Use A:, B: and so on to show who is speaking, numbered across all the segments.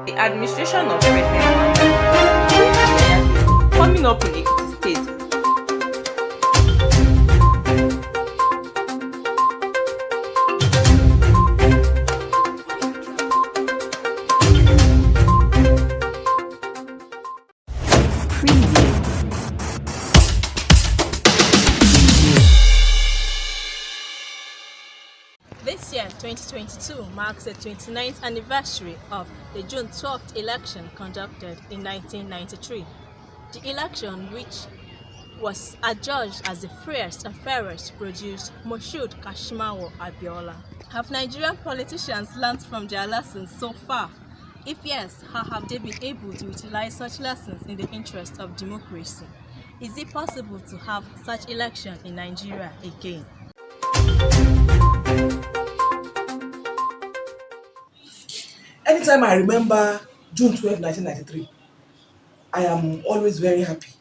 A: The administration of President Muhammadu Buhari coming up in Ekiti State. This year, 2022, marks the 29th anniversary of the June 12th election conducted in 1993. The election, which was adjudged as the freest and fairest, produced Moshood Kashimawo Abiola. Have Nigerian politicians learned from their lessons so far? If yes, how have they been able to utilize such lessons in the interest of democracy? Is it possible to have such election in Nigeria again?
B: Anytime I remember June 12, 1993, I am always very happy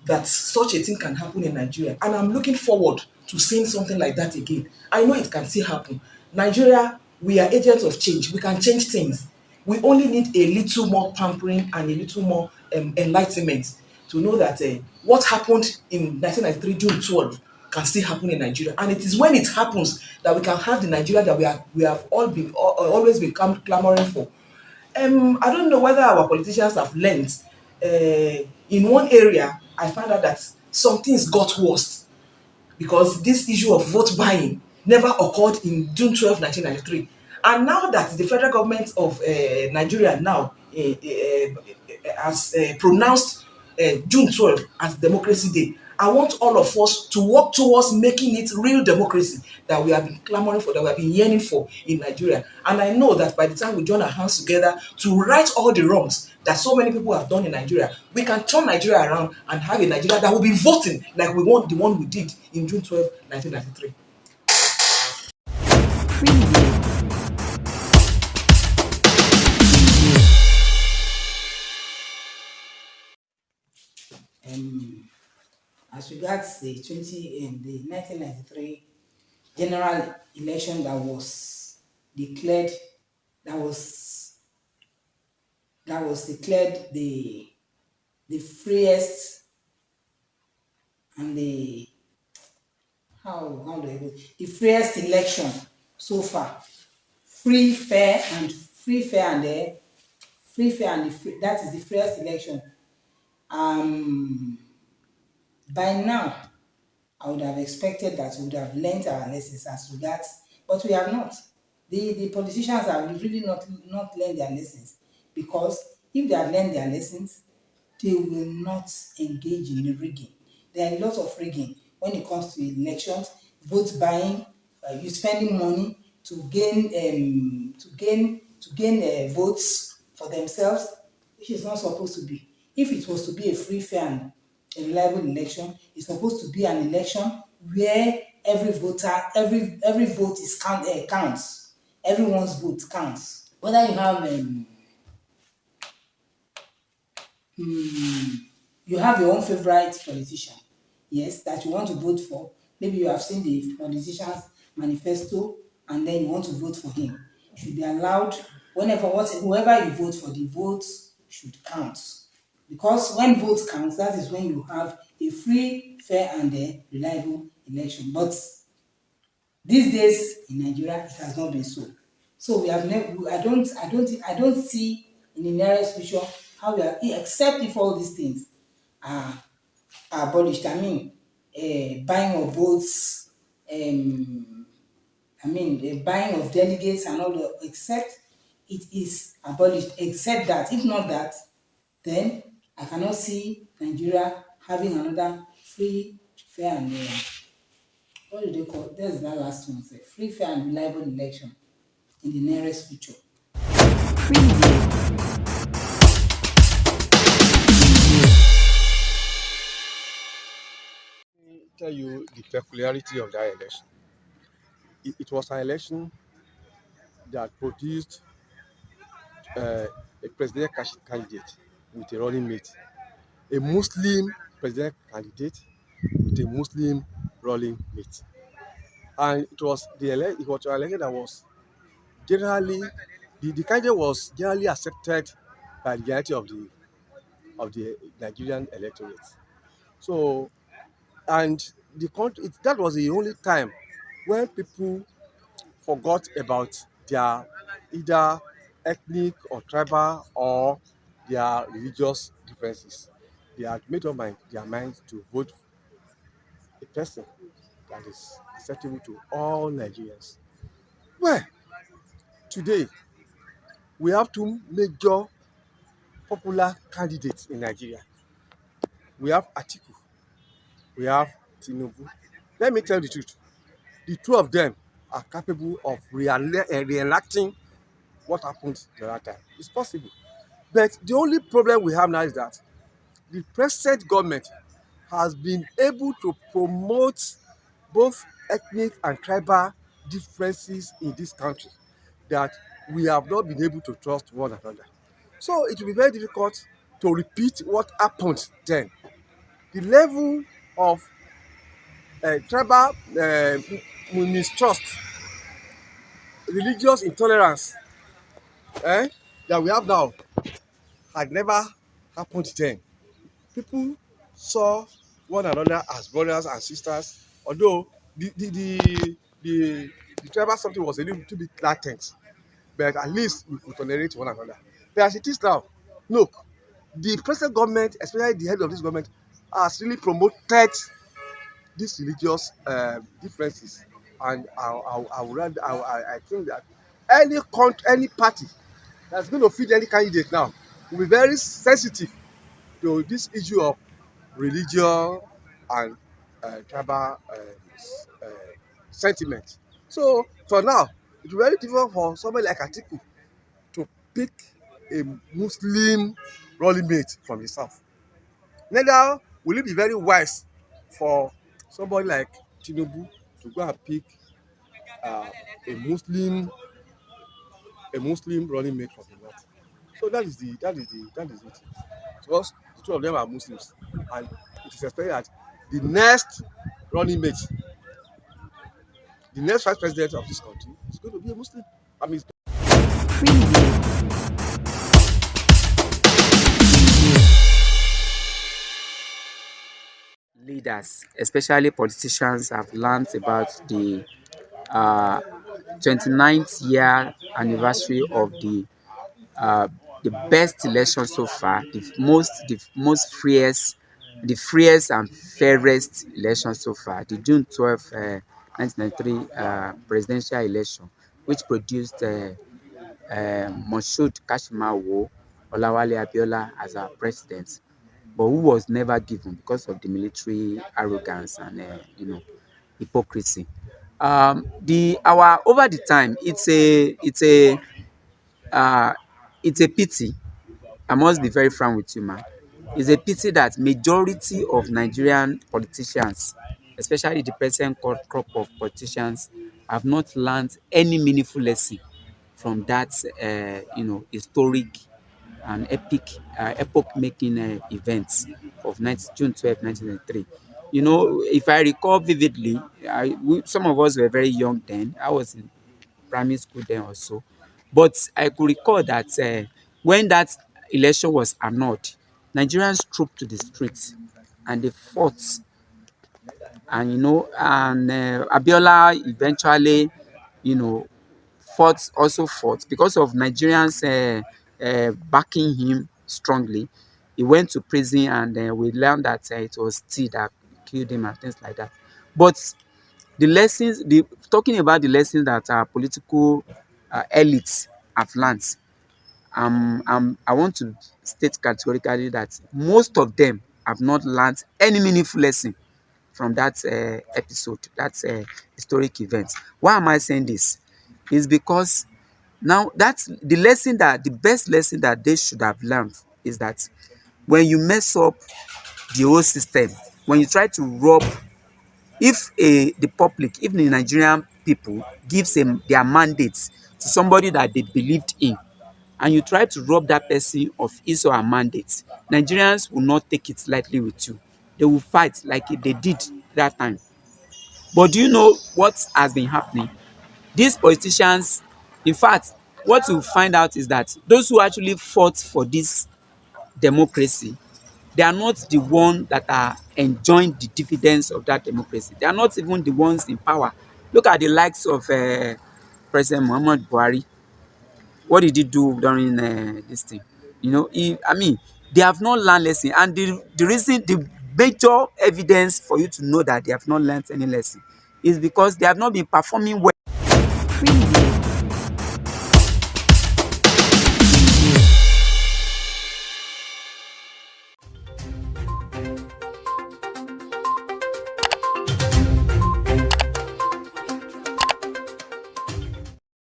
B: that such a thing can happen in Nigeria. And I'm looking forward to seeing something like that again. I know it can still happen. Nigeria, we are agents of change. We can change things. We only need a little more pampering and a little more enlightenment to know that what happened in 1993, June 12, can still happen in Nigeria. And it is when it happens that we can have the Nigeria that we have always been clamoring for. I don't know whether our politicians have learned. In one area, I found out that some things got worse because this issue of vote buying never occurred in June 12, 1993. And now that the federal government of Nigeria now has pronounced June 12 as Democracy Day, I want all of us to work towards making it real democracy that we have been clamoring for, that we have been yearning for in Nigeria. And I know that by the time we join our hands together to right all the wrongs that so many people have done in Nigeria, we can turn Nigeria around and have a Nigeria that will be voting like we want the one we did in June 12, 1993.
C: As regards the 1993 general election that was declared, that was declared the freest and the freest election so far, free, fair, and that is the freest election. By now, I would have expected that we would have learnt our lessons as regards, but we have not. The politicians have really not learned their lessons, because if they had learned their lessons, they will not engage in rigging. There are a lot of rigging when it comes to elections, vote buying, you spending money to gain votes for themselves, which is not supposed to be. If it was to be a free, fair, and a reliable election, it's supposed to be an election where every vote counts. Everyone's vote counts. Whether you have your own favorite politician, yes, that you want to vote for. Maybe you have seen the politician's manifesto and then you want to vote for him. You should be allowed, whoever you vote for, the votes should count. Because when votes count, that is when you have a free, fair, and a reliable election. But these days in Nigeria, it has not been so. So we have never. I don't see in the nearest future how we are, except if all these things are abolished. I mean, buying of votes, buying of delegates and all the, except it is abolished. Except that, if not that, then I cannot see Nigeria having another free, fair, and what do they call it? There's that last one, say, free, fair, and reliable election in the nearest future.
D: Tell you the peculiarity of that election. It was an election that produced a presidential candidate with a running mate, a Muslim president candidate with a Muslim running mate, and it was an election that was generally the candidate was generally accepted by the majority of the Nigerian electorate. So, and the country, that was the only time when people forgot about their either ethnic or tribal or their religious differences. They had made up their minds to vote a person that is acceptable to all Nigerians. Well, today we have two major popular candidates in Nigeria. We have Atiku, we have Tinubu. Let me tell the truth. The two of them are capable of reenacting what happened the other time. It's possible. But the only problem we have now is that the present government has been able to promote both ethnic and tribal differences in this country that we have not been able to trust one another. So it will be very difficult to repeat what happened then. The level of tribal mistrust, religious intolerance that we have now had never happened then. People saw one another as brothers and sisters, although the, the tribal something was a little bit latent, but at least we could tolerate one another. But as it is now, look, the present government, especially the head of this government, has really promoted these religious differences, and I would rather, I think that any party that's going to feed any candidate now will be very sensitive to this issue of religion and tribal sentiment. So for now, it's very difficult for somebody like Atiku to pick a Muslim running mate from the south. Neither will it be very wise for somebody like Tinubu to go and pick uh, a Muslim running mate from the north. So that is it. Because the two of them are Muslims, and it is expected that the next running mate, the next vice president of this country, is going to be a Muslim. I mean,
E: Leaders, especially politicians, have learned about the uh, 29th year anniversary of uh, the best election so far, the most freest and fairest election so far, the June 12th, 1993 presidential election, which produced Moshood Kashimawo Olawale Abiola as our president, but who was never given because of the military arrogance and hypocrisy. The our over the time, uh, it's a pity. I must be very frank with you, man. It's a pity that majority of Nigerian politicians, especially the present crop of politicians, have not learned any meaningful lesson from that, historic and epoch-making events of June 12, 1993. If I recall vividly, some of us were very young then. I was in primary school then also. But I could recall that when that election was annulled, Nigerians trooped to the streets and they fought. And Abiola eventually, you know, fought because of Nigerians backing him strongly. He went to prison, and we learned that it was tea that killed him and things like that. But talking about the lessons that our political elites have learned, I want to state categorically that most of them have not learned any meaningful lesson from that episode, that historic event. Why am I saying this? Is because now that's the best lesson that they should have learned is that when you mess up the whole system, when you try to rob, if the Nigerian people gives their mandates to somebody that they believed in, and you try to rob that person of his or her mandate, Nigerians will not take it lightly with you. They will fight like they did that time. But do you know what has been happening? These politicians, in fact, what you find out is that those who actually fought for this democracy, they are not the ones that are enjoying the dividends of that democracy. They are not even the ones in power. Look at the likes of President Muhammad Buhari. What did he do during this thing? You know, I mean, they have not learned lesson, and the reason, the major evidence for you to know that they have not learned any lesson is because they have not been performing well.
F: Preview.